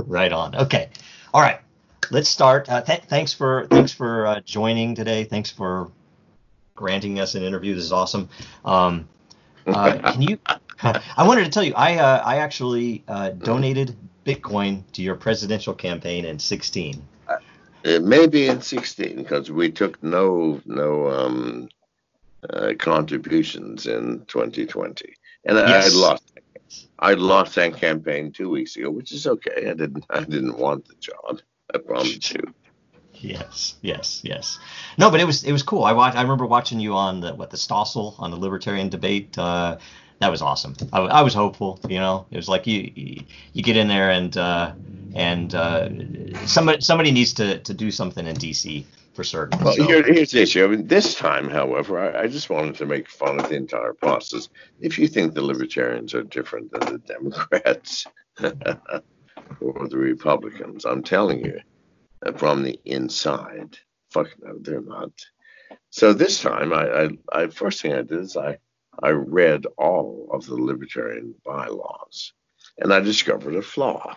Right on. Okay. All right. Let's start. Thanks for joining today. Thanks for granting us an interview. This is awesome. Can you? I wanted to tell you, I actually donated Bitcoin to your presidential campaign in 16. It may be in 16 because we took no contributions in 2020, and Yes. I lost that campaign 2 weeks ago, which is okay. I didn't want the job. I promise you. Yes. No, but it was cool. I remember watching you on the Stossel on the Libertarian Debate. That was awesome. I was hopeful. It was like you get in there and somebody needs to do something in DC for certain. Well, So here's the issue. I mean, this time, however, I just wanted to make fun of the entire process. If you think the Libertarians are different than the Democrats or the Republicans, I'm telling you, from the inside, fuck no, they're not. So this time, I first thing I did is I read all of the Libertarian bylaws, and I discovered a flaw.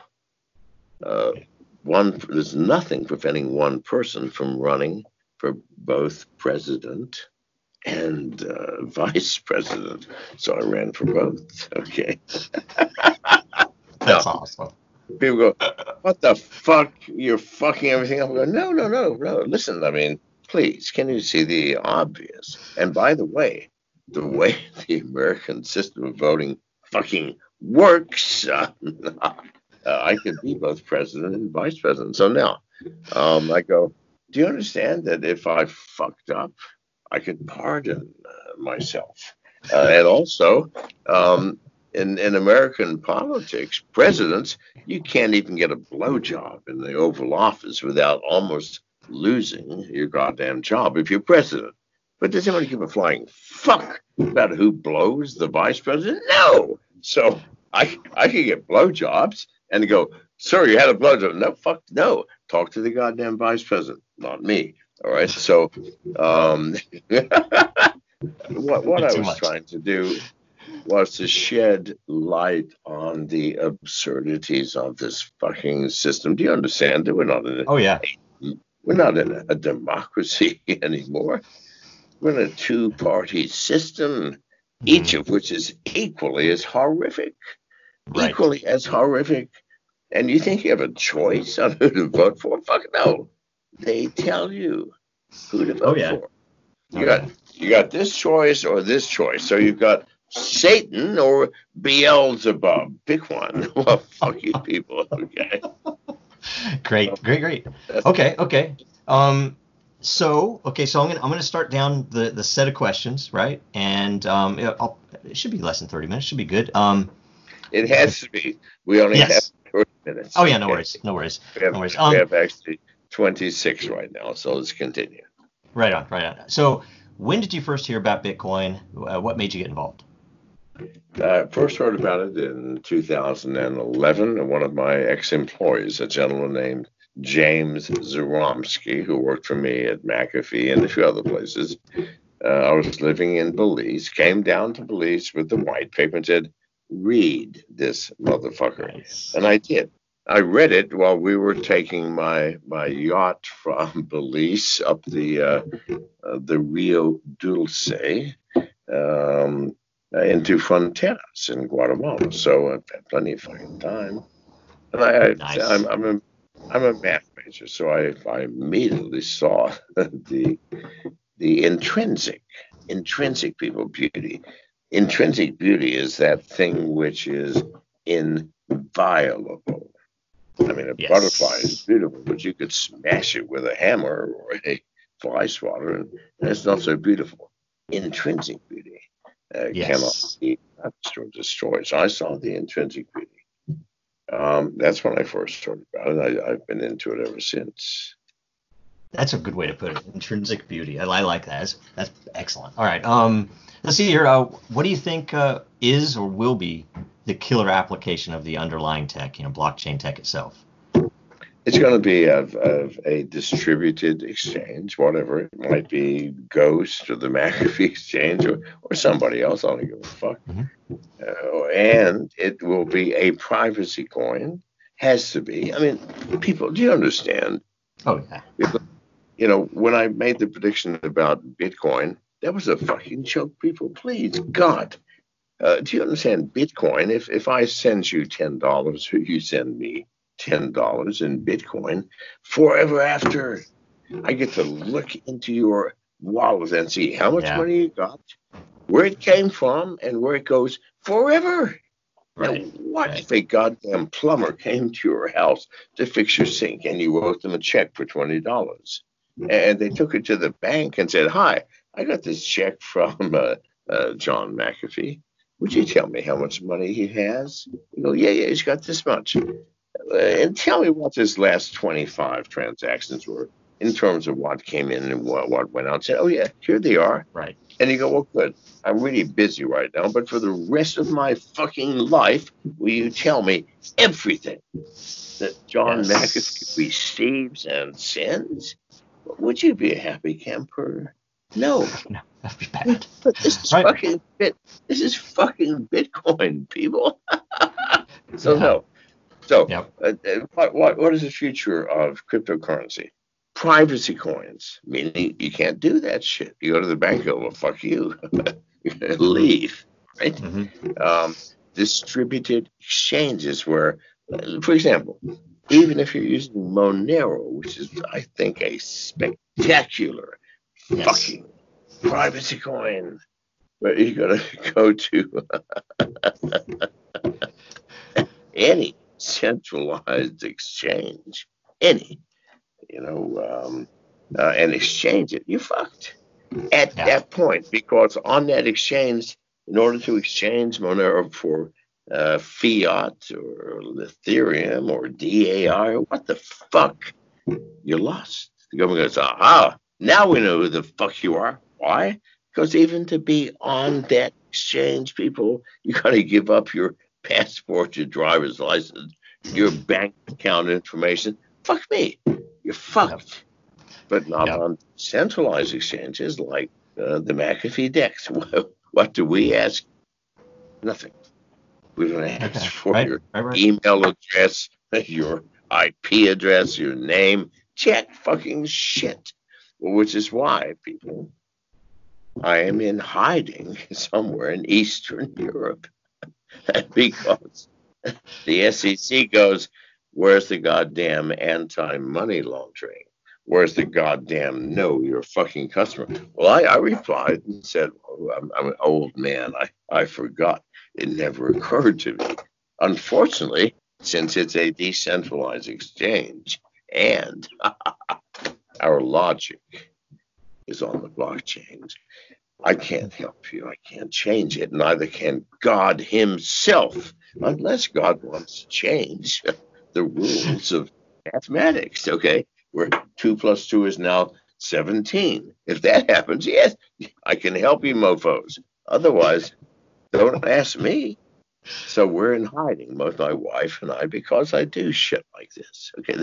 There's nothing preventing one person from running for both president and vice president. So I ran for both. Okay. that's awesome. People go, what the fuck? You're fucking everything up. I go, no. Listen, I mean, please, can you see the obvious? And by the way the American system of voting fucking works, I could be both president and vice president. So now I go, do you understand that if I fucked up, I could pardon myself? And also, in American politics, presidents, you can't even get a blowjob in the Oval Office without almost losing your goddamn job if you're president. But does anyone give a flying fuck about who blows the vice president? No. So I could get blowjobs and go, sir, you had a blowjob. No, fuck no. Talk to the goddamn vice president, not me. All right. So what I was trying to do was to shed light on the absurdities of this fucking system. Do you understand that we're not in a democracy anymore? We're in a two-party system, each of which is equally as horrific. Right. Equally as horrific. And you think you have a choice on who to vote for? Fuck no. They tell you who to vote for. You got this choice or this choice. So you've got Satan or Beelzebub. Pick one. Well, fuck you people. Okay. Great. Okay. So I'm gonna start down the set of questions, right? And it should be less than 30 minutes. Should be good. It has to be. We only have 30 minutes. Oh yeah, no worries. We have actually 26 right now, so let's continue. Right on. So when did you first hear about Bitcoin? What made you get involved? I first heard about it in 2011, and one of my ex-employees, a gentleman named James Zaromsky, who worked for me at McAfee and a few other places. I was living in Belize, came down to Belize with the white paper and said, read this motherfucker. Nice. And I did. I read it while we were taking my yacht from Belize up the Rio Dulce into Fronteras in Guatemala. So I've had plenty of fucking time. And Nice. I'm a math major, so I immediately saw the intrinsic people beauty. Intrinsic beauty is that thing which is inviolable. I mean, a butterfly is beautiful, but you could smash it with a hammer or a fly swatter, and it's not so beautiful. Intrinsic beauty cannot be touched or destroyed. So I saw the intrinsic beauty. That's when I first heard about it. I've been into it ever since. That's a good way to put it. Intrinsic beauty. I like that. That's excellent. All right. Let's see here. What do you think is or will be the killer application of the underlying tech, blockchain tech itself? It's going to be of a distributed exchange, whatever. It might be Ghost or the McAfee exchange or somebody else. I don't give a fuck. Mm-hmm. And it will be a privacy coin. has to be. I mean, people, do you understand? Oh, yeah. You know, when I made the prediction about Bitcoin, that was a fucking joke, people. Please, God. Do you understand Bitcoin? If I send you $10 or you send me $10 in Bitcoin, forever after, I get to look into your wallet and see how much money you got, where it came from, and where it goes forever. Right. Now, what if a goddamn plumber came to your house to fix your sink and you wrote them a check for $20? And they took it to the bank and said, "Hi, I got this check from John McAfee. Would you tell me how much money he has?" You go, "Yeah, he's got this much. And tell me what his last 25 transactions were in terms of what came in and what went out." Say, "Oh, yeah, here they are." Right. And you go, "Well, good. I'm really busy right now, but for the rest of my fucking life, will you tell me everything that John McAfee receives and sends?" Would you be a happy camper? No. No, that'd be bad. But this is This is fucking Bitcoin, people. So no. So what is the future of cryptocurrency? Privacy coins, meaning you can't do that shit. You go to the bank, go, "Well, fuck you." Leave, right? Mm-hmm. Distributed exchanges where, for example, even if you're using Monero, which is, I think, a spectacular fucking privacy coin, but you're going to go to any centralized exchange, any, and exchange it, you're fucked at that point, because on that exchange, in order to exchange Monero for fiat or Ethereum or DAI or what the fuck, you're lost. The government goes, "Aha, now we know who the fuck you are." Why? Because even to be on that exchange, people, you got to give up your passport, your driver's license, your bank account information. Fuck me. You're fucked. But not on centralized exchanges like the McAfee DEX. What do we ask? Nothing. We don't ask for your email address, your IP address, your name. Check fucking shit. Which is why, people, I am in hiding somewhere in Eastern Europe. Because the SEC goes, "Where's the goddamn anti-money laundering? Where's the goddamn know your fucking customer?" Well, I replied and said, I'm an old man. I forgot. It never occurred to me. Unfortunately, since it's a decentralized exchange and our logic is on the blockchain, I can't help you. I can't change it. Neither can God himself, unless God wants to change the rules of mathematics. Okay, where 2 + 2 is now 17. If that happens, yes, I can help you, mofos. Otherwise, don't ask me. So we're in hiding, both my wife and I, because I do shit like this. Okay,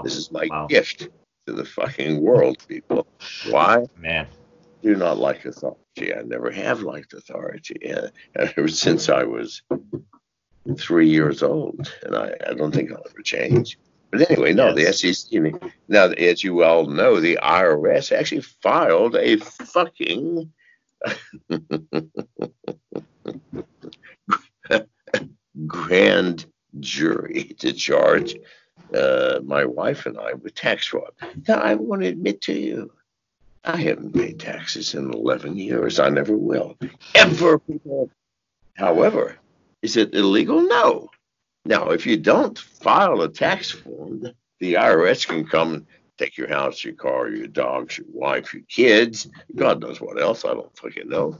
this is my gift to the fucking world, people. Why? Man. Do not like authority. I never have liked authority. Ever since I was 3 years old, and I don't think I'll ever change. But anyway, no, the SEC. Now, as you all know, the IRS actually filed a fucking grand jury to charge my wife and I with tax fraud. Now, I want to admit to you, I haven't paid taxes in 11 years. I never will. Ever. However, is it illegal? No. Now, if you don't file a tax form, the IRS can come and take your house, your car, your dogs, your wife, your kids. God knows what else. I don't fucking know.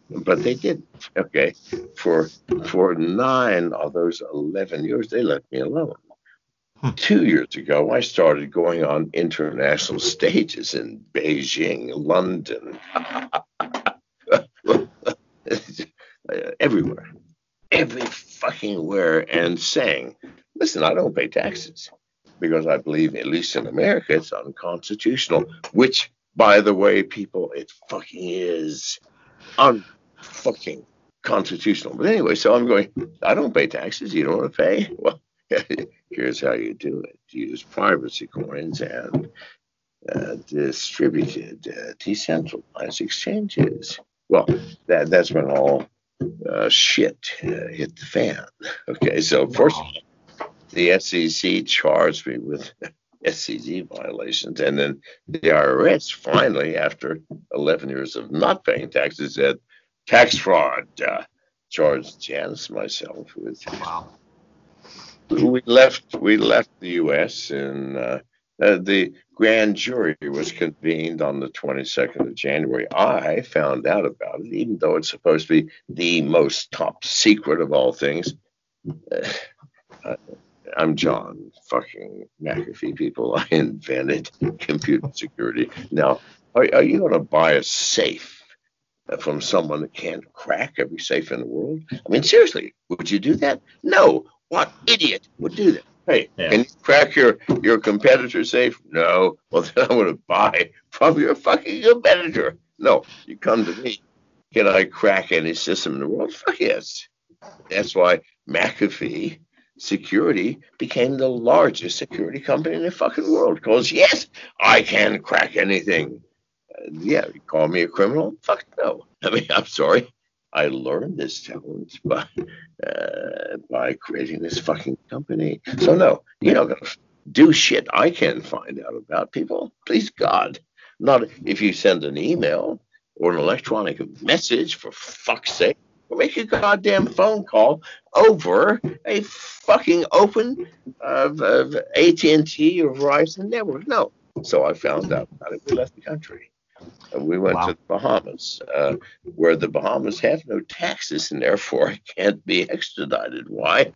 But they didn't. Okay. For 9 of those 11 years, they let me alone. 2 years ago, I started going on international stages in Beijing, London, everywhere, every fucking where, and saying, "Listen, I don't pay taxes because I believe, at least in America, it's unconstitutional." Which, by the way, people, it fucking is unfucking constitutional. But anyway, so I'm going, "I don't pay taxes. You don't want to pay? Well, Here's how you do it. Use privacy coins and distributed decentralized exchanges. Well, that's when all shit hit the fan. Okay, so first of all, the SEC charged me with SEC violations, and then the IRS finally, after 11 years of not paying taxes, said tax fraud. Charged Janice, myself, with. Wow. We left the U.S. and the grand jury was convened on the 22nd of January. I found out about it, even though it's supposed to be the most top secret of all things. I'm John fucking McAfee, people. I invented computer security. Now, are you going to buy a safe from someone that can't crack every safe in the world? I mean, seriously, would you do that? No. What idiot would do that? Hey, can you crack your competitor safe? No. Well, then I'm going to buy from your fucking competitor. No, you come to me. Can I crack any system in the world? Fuck yes. That's why McAfee Security became the largest security company in the fucking world. Because, yes, I can crack anything. Yeah, you call me a criminal? Fuck no. I mean, I'm sorry. I learned this talent by creating this fucking company. So no, you're not gonna do shit I can't find out about, people. Please God, not if you send an email or an electronic message, for fuck's sake, or make a goddamn phone call over a fucking open AT&T or Verizon network. No. So I found out about it. We left the country. We went to the Bahamas, where the Bahamas have no taxes and therefore can't be extradited. Why?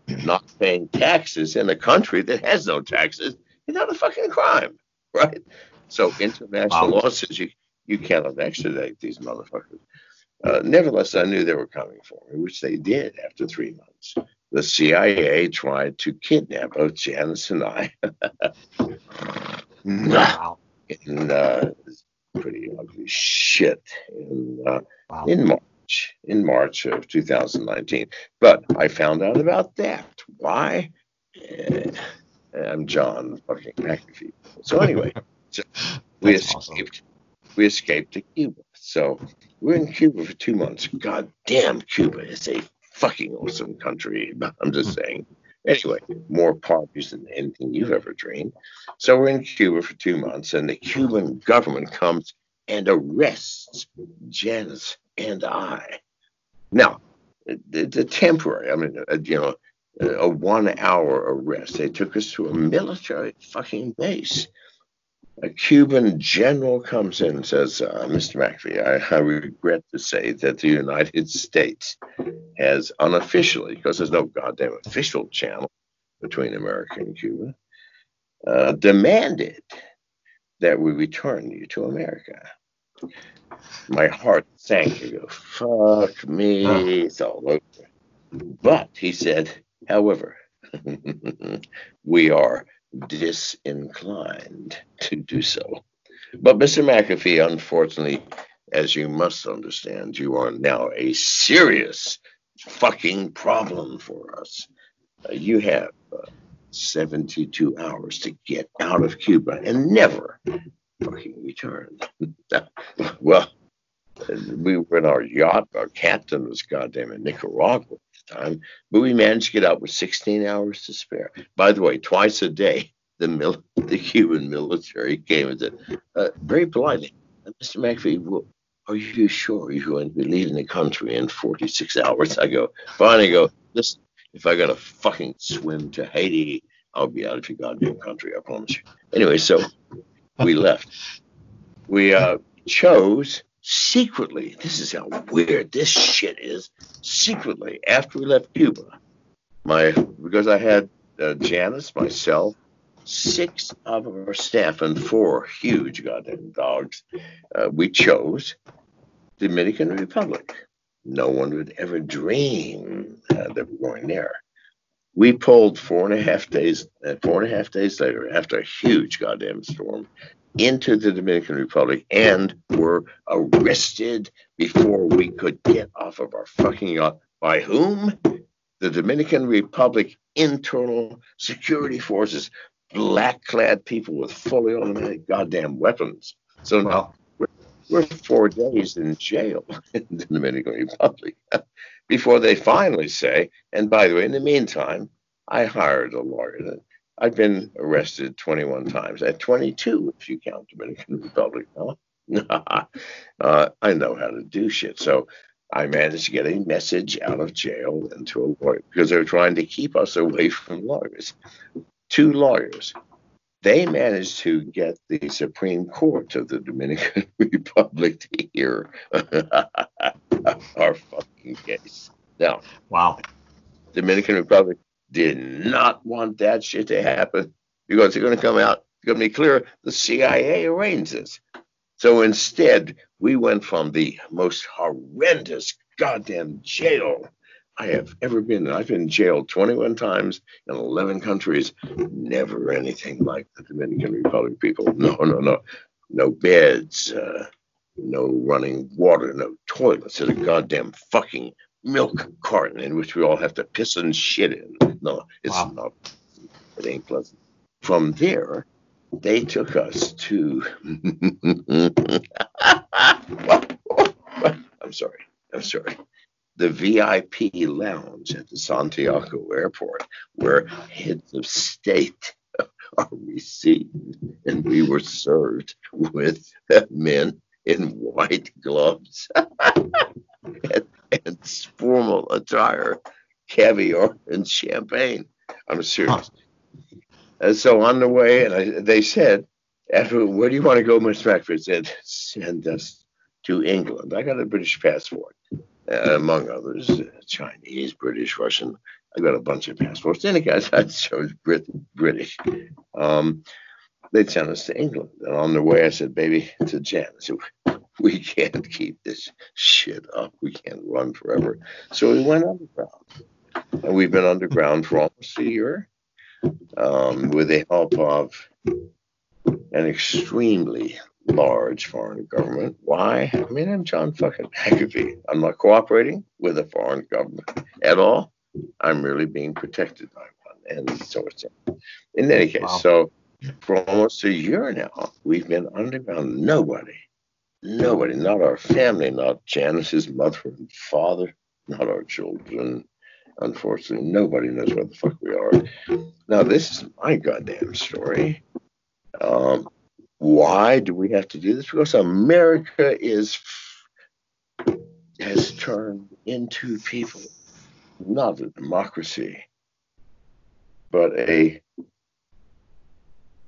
Not paying taxes in a country that has no taxes is not a fucking crime, right? So international law says you cannot extradite these motherfuckers. Nevertheless, I knew they were coming for me, which they did after 3 months. The CIA tried to kidnap both Janice and I. Wow. And pretty ugly shit in March of 2019. But I found out about that. Why? I'm John fucking McAfee. So anyway, we escaped. Awesome. We escaped to Cuba. So we're in Cuba for 2 months. God damn, Cuba is a fucking awesome country. I'm just saying. Anyway, more parties than anything you've ever dreamed. So we're in Cuba for 2 months, and the Cuban government comes and arrests Janice and I. Now, the temporary, I mean, a 1 hour arrest. They took us to a military fucking base. A Cuban general comes in and says, Mr. McAfee, I regret to say that the United States has unofficially, because there's no goddamn official channel between America and Cuba, demanded that we return you to America. My heart sank. I go, fuck me, it's all over. But he said, however, we are disinclined to do so. But Mr. McAfee, unfortunately, as you must understand, you are now a serious fucking problem for us. You have 72 hours to get out of Cuba and never fucking return. Well, we were in our yacht. Our captain was goddamn in Nicaragua at the time, but we managed to get out with 16 hours to spare. By the way, twice a day, the Cuban military came and said, very politely, Mr. McAfee, are you sure you're going to be leaving the country in 46 hours? I go, fine. I go, listen, if I got to fucking swim to Haiti, I'll be out of your goddamn country, I promise you. Anyway, so we left. We chose secretly, this is how weird this shit is, secretly, after we left Cuba, because I had Janice, myself, 6 of our staff, and 4 huge goddamn dogs, we chose Dominican Republic. No one would ever dream that we're going there. We pulled 4.5 days, 4.5 days later, after a huge goddamn storm, into the Dominican Republic and were arrested before we could get off of our fucking yacht. By whom? The Dominican Republic internal security forces, black-clad people with fully automatic goddamn weapons. So now Well, we're 4 days in jail in the Dominican Republic before they finally say, and by the way, in the meantime, I hired a lawyer. I've been arrested 21 times, at 22 if you count Dominican Republic. Huh? I know how to do shit. So I managed to get a message out of jail into a lawyer because they're trying to keep us away from lawyers. 2 lawyers. They managed to get the Supreme Court of the Dominican Republic to hear our fucking case. Now, wow. Dominican Republic did not want that shit to happen because they're going to come out, it's going to be clear, the CIA arranged this. So instead, we went from the most horrendous goddamn jail I have ever been in. I've been jailed 21 times in 11 countries. Never anything like the Dominican Republic people. No, no, no. No beds, no running water, no toilets. There's a goddamn fucking milk carton in which we all have to piss and shit in. No, it's Wow. not. It ain't pleasant. From there, they took us to. I'm sorry. The VIP lounge at the Santiago airport, where heads of state are received, and we were served with men in white gloves and formal attire, caviar and champagne. I'm serious. And so on the way, and they said, after, where do you want to go, Mr. McAfee? Said, send us to England. I got a British passport, among others, Chinese, British, Russian. I got a bunch of passports. Then the guys I chose British. They'd send us to England. And on the way, I said, baby, to Jan, I said, we can't keep this shit up. We can't run forever. So we went underground. And we've been underground for almost a year. With the help of an extremely large foreign government. Why? I mean, I'm John fucking McAfee. I'm not cooperating with a foreign government at all. I'm really being protected by one. And so it's in any case. Wow. So for almost a year now, we've been underground. Nobody, not our family, not Janice's mother and father, not our children. Unfortunately, nobody knows where the fuck we are. Now, this is my goddamn story. Why do we have to do this? Because America has turned into people, not a democracy, but a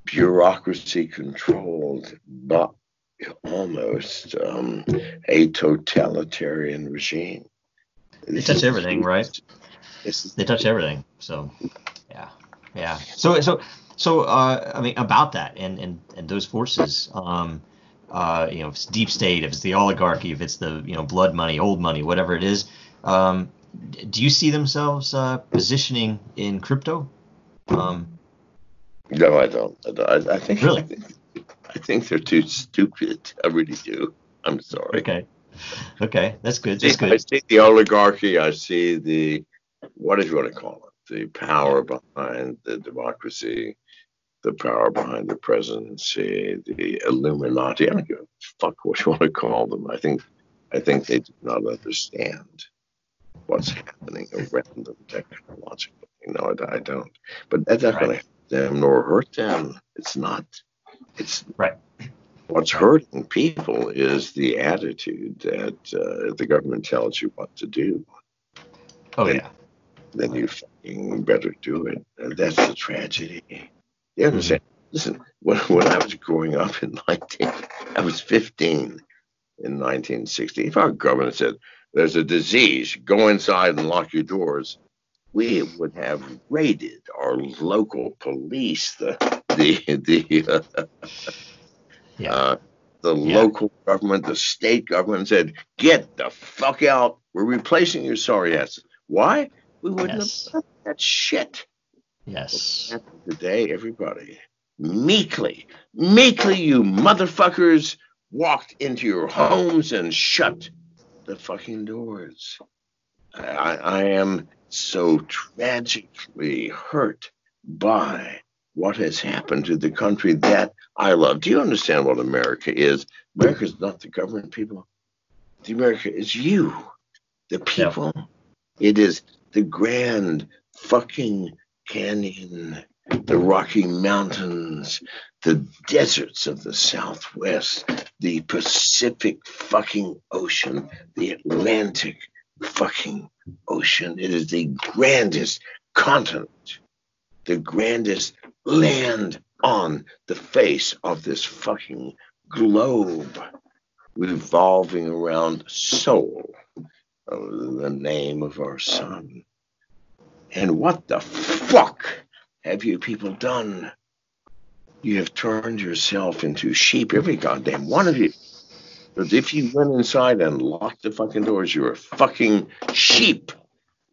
bureaucracy-controlled, but almost a totalitarian regime. They touch everything, right? They touch everything. So, yeah. So, I mean, about that and those forces, if it's deep state, if it's the oligarchy, if it's the blood money, old money, whatever it is, do you see themselves positioning in crypto? No, I don't. I think Really? I think they're too stupid. I really do. I'm sorry. Okay, that's good. I see the oligarchy. I see the, what do you want to call it? The power behind the democracy, the power behind the presidency, the Illuminati. I don't give a fuck what you want to call them. I think they do not understand what's happening around them technologically. No, I don't. But that's not going to help them nor hurt them. It's not. It's right. What's hurting people is the attitude that the government tells you what to do. Then you fucking better do it. And that's the tragedy. You understand? Mm-hmm. Listen, when I was growing up I was 15 in 1960. If our government said, there's a disease, go inside and lock your doors, we would have raided our local police, the local government, the state government said, get the fuck out. We're replacing your sorry asses. Why? We wouldn't have done that shit. Yes. Today, everybody, meekly, you motherfuckers, walked into your homes and shut the fucking doors. I am so tragically hurt by what has happened to the country that I love. Do you understand what America is? America is not the government, people. The America is you, the Yep. people. It is the Grand fucking Canyon, the Rocky Mountains, the deserts of the Southwest, the Pacific fucking Ocean, the Atlantic fucking Ocean. It is the grandest continent, the grandest land on the face of this fucking globe, revolving around Seoul, the name of our son. And what the fuck have you people done? You have turned yourself into sheep, every goddamn one of you. Because if you went inside and locked the fucking doors, you're a fucking sheep.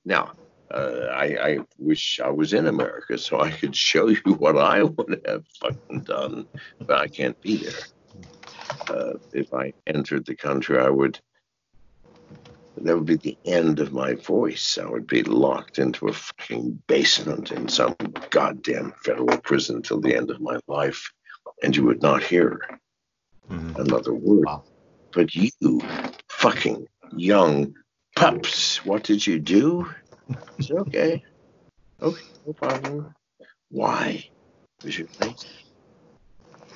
Now, I wish I was in America so I could show you what I would have fucking done, but I can't be there. If I entered the country, that would be the end of my voice. I would be locked into a fucking basement in some goddamn federal prison till the end of my life, and you would not hear another word. Wow. But you fucking young pups, what did you do? It's okay. Okay, no problem. Why? Because you're lazy.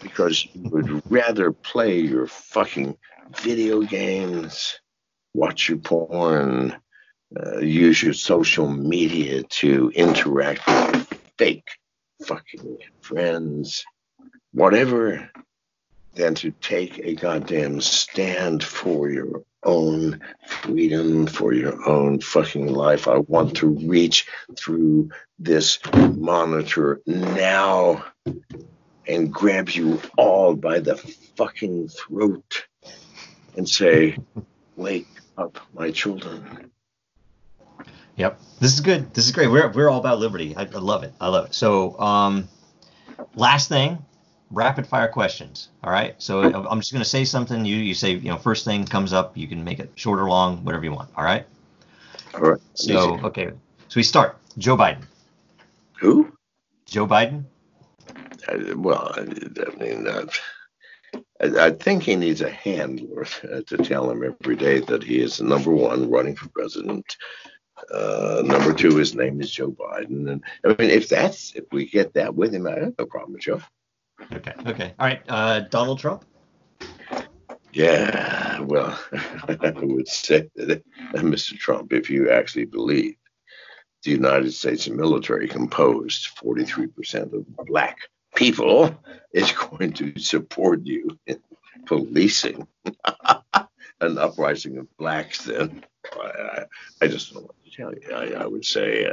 Because you would rather play your fucking video games, watch your porn, use your social media to interact with your fake fucking friends, whatever, than to take a goddamn stand for your own freedom, for your own fucking life. I want to reach through this monitor now and grab you all by the fucking throat and say, wake up, my children. Yep. This is good. This is great. We're all about liberty. I love it. I love it. So, last thing, rapid fire questions. All right. So I'm just going to say something. You say, first thing comes up. You can make it short or long, whatever you want. All right. All right. So, okay. So we start. Joe Biden. Who? Joe Biden. I think he needs a handler to tell him every day that he is number one running for president. Number two, his name is Joe Biden. And I mean, if we get that with him, I have no problem with Joe. Okay. All right. Donald Trump. Yeah, well, I would say that, Mr. Trump, if you actually believe the United States military, composed 43% of black people, is going to support you in policing an uprising of blacks, then I just don't know what to tell you. I would say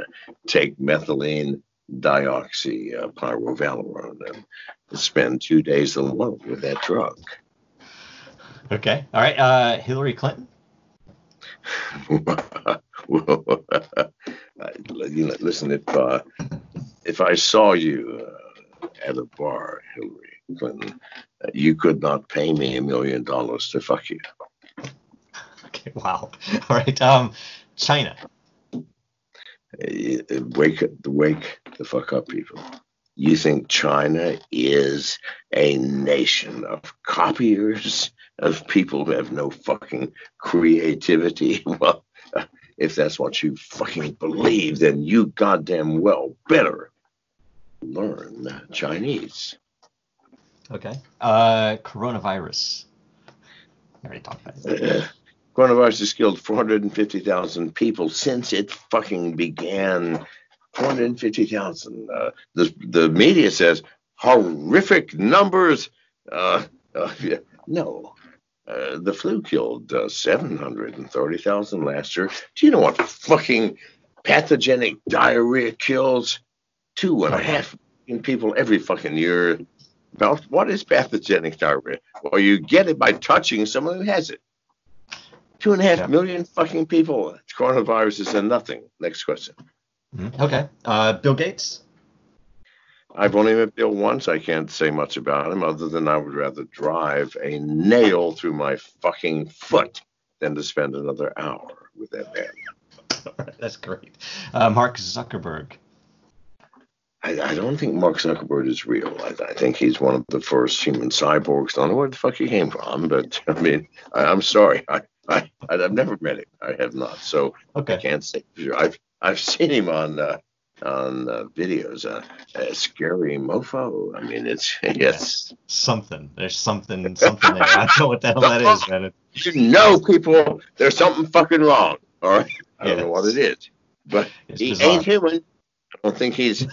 take methylene pyrovalerone and spend 2 days alone with that drug. Okay. All right. Hillary Clinton. Listen, if I saw you at a bar, Hillary Clinton, you could not pay me $1 million to fuck you. Okay. Wow. All right. China. Wake the fuck up, people. You think China is a nation of copiers, of people who have no fucking creativity? Well, if that's what you fucking believe, then you goddamn well better learn Chinese. Okay. Coronavirus. I already talked about it. Coronavirus has killed 450,000 people since it fucking began. 450,000. The media says horrific numbers. No. The flu killed 730,000 last year. Do you know what fucking pathogenic diarrhea kills? 2.5 million people every fucking year. Now, what is pathogenic diarrhea? Well, you get it by touching someone who has it. 2.5 million fucking people. Coronavirus is a nothing. Next question. Okay. Bill Gates. I've only met Bill once. I can't say much about him other than I would rather drive a nail through my fucking foot than to spend another hour with that man. All right, that's great. Mark Zuckerberg. I don't think Mark Zuckerberg is real. I think he's one of the first human cyborgs. I don't know where the fuck he came from, but I mean, I'm sorry. I've never met him. I have not, so I Okay. can't say for sure. I've seen him on videos. A scary mofo. I mean, it's Yes. Something. There's something there. I don't know what the hell that is, man. You know, people, there's something fucking wrong. All right, I don't know what it is, but It's he bizarre. ain't human. I don't think he's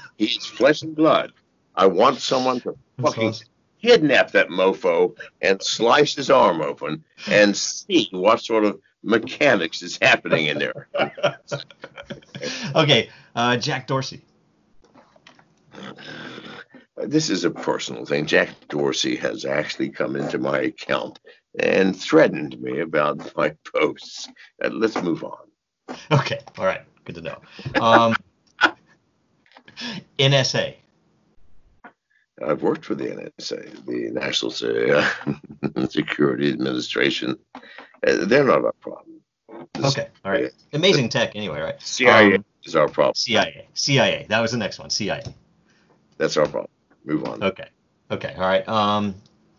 flesh and blood. I want someone to fucking kidnap that mofo and slice his arm open and see what sort of mechanics is happening in there. Okay, Jack Dorsey. This is a personal thing. Jack Dorsey has actually come into my account and threatened me about my posts. Let's move on. Okay, all right, good to know. NSA. I've worked for the NSA, the National Security Administration. They're not our problem. Okay, all right. Amazing tech, anyway, right? CIA is our problem. CIA. That was the next one. CIA. That's our problem. Move on. Okay, all right.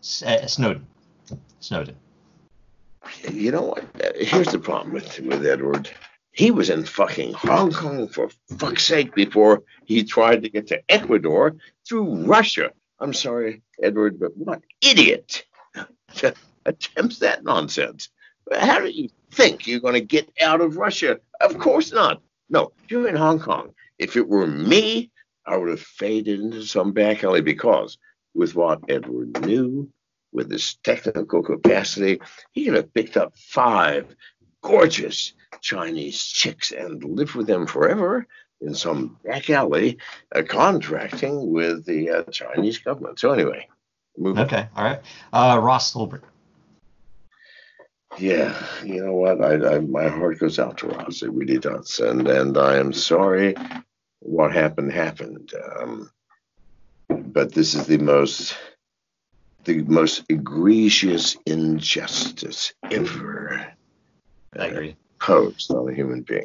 Snowden. You know what? Here's the problem with Edward. He was in fucking Hong Kong, for fuck's sake, before he tried to get to Ecuador through Russia. I'm sorry, Edward, but what idiot attempts that nonsense? How do you think you're going to get out of Russia? Of course not. No, you're in Hong Kong. If it were me, I would have faded into some back alley, because with what Edward knew, with his technical capacity, he could have picked up 5 gorgeous Chinese chicks and lived with them forever in some back alley, contracting with the Chinese government. So anyway, move on. Okay, all right. Ross Stolberg. Yeah, you know what? My heart goes out to Ross. It really does, and I am sorry what happened. But this is the most egregious injustice ever. I agree. Posed on a human being.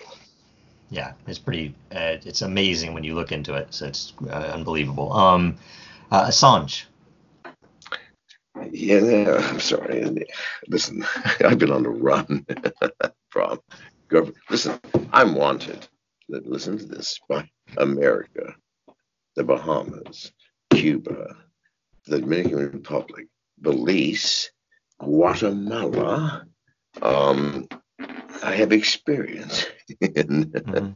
Yeah, it's pretty. It's amazing when you look into it. So it's unbelievable. Assange. Yeah, I'm sorry. Listen, I've been on the run from government. Listen, I'm wanted. Listen to this: by America, the Bahamas, Cuba, the Dominican Republic, Belize, Guatemala. I have experience in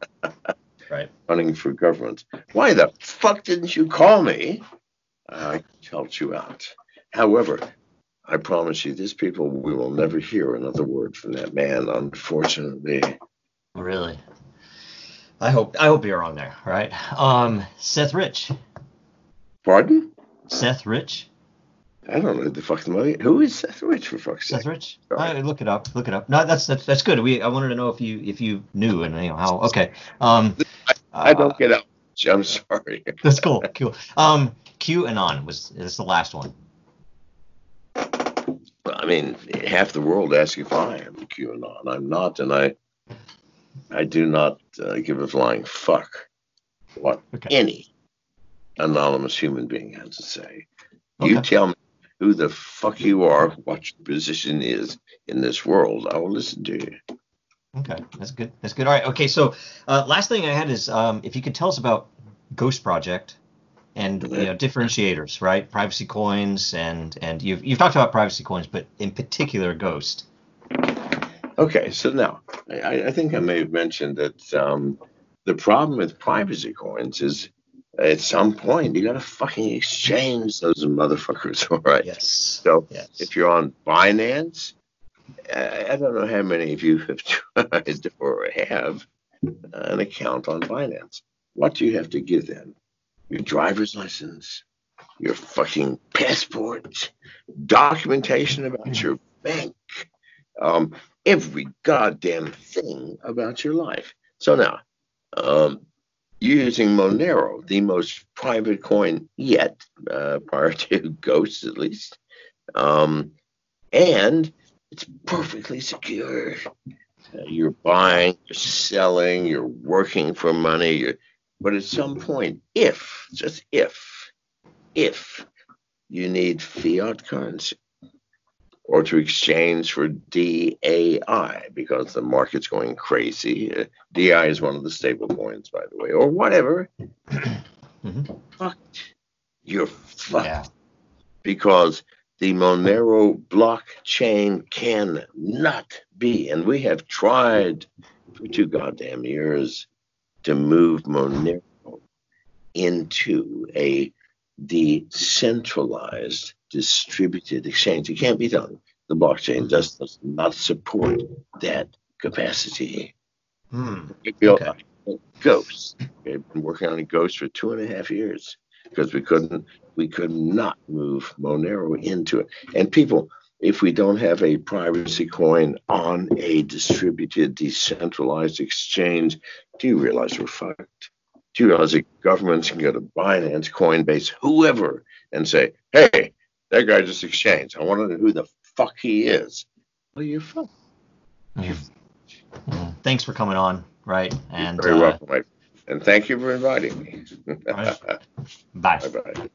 running for government. Why the fuck didn't you call me? I helped you out. However, I promise you, these people, we will never hear another word from that man, unfortunately. Really? I hope you're wrong there, right? Seth Rich. Pardon? Seth Rich. I don't know the fucking money. Who is Seth Rich, for fuck's sake? Seth Rich. Look it up. No, that's good. I wanted to know if you knew, and how. Okay. I don't get out. I'm sorry. That's cool. QAnon is the last one. I mean, half the world asks if I am QAnon. I'm not, and I do not give a flying fuck what any anonymous human being has to say. You tell me who the fuck you are, what your position is in this world, I will listen to you. Okay, that's good. All right. Okay, so last thing I had is if you could tell us about Ghost Project and differentiators, right? Privacy coins, and you've talked about privacy coins, but in particular Ghost. Okay, so now I think I may have mentioned that the problem with privacy coins is at some point you got to fucking exchange those motherfuckers, all right? Yes. So if you're on Binance, I don't know how many of you have tried or have an account on Binance. What do you have to give them? Your driver's license, your fucking passport, documentation about your bank, every goddamn thing about your life. So now, you're using Monero, the most private coin yet, prior to Ghost at least, and it's perfectly secure. You're buying, you're selling, you're working for money. But at some point, just if you need fiat currency or to exchange for DAI because the market's going crazy. DI is one of the stable coins, by the way, or whatever. Fucked. You're fucked. Yeah. Because the Monero blockchain cannot be, and we have tried for 2 goddamn years to move Monero into a decentralized distributed exchange. It can't be done. The blockchain just does not support that capacity. We built Ghost. We've been working on a Ghost for 2.5 years because we could not move Monero into it. And people, if we don't have a privacy coin on a distributed, decentralized exchange, do you realize we're fucked? Do you realize that governments can go to Binance, Coinbase, whoever, and say, hey, that guy just exchanged. I want to know who the fuck he is. Well, you're fucked. Thanks for coming on, right? And you're very welcome, Mike. And thank you for inviting me. Right. Bye. Bye-bye.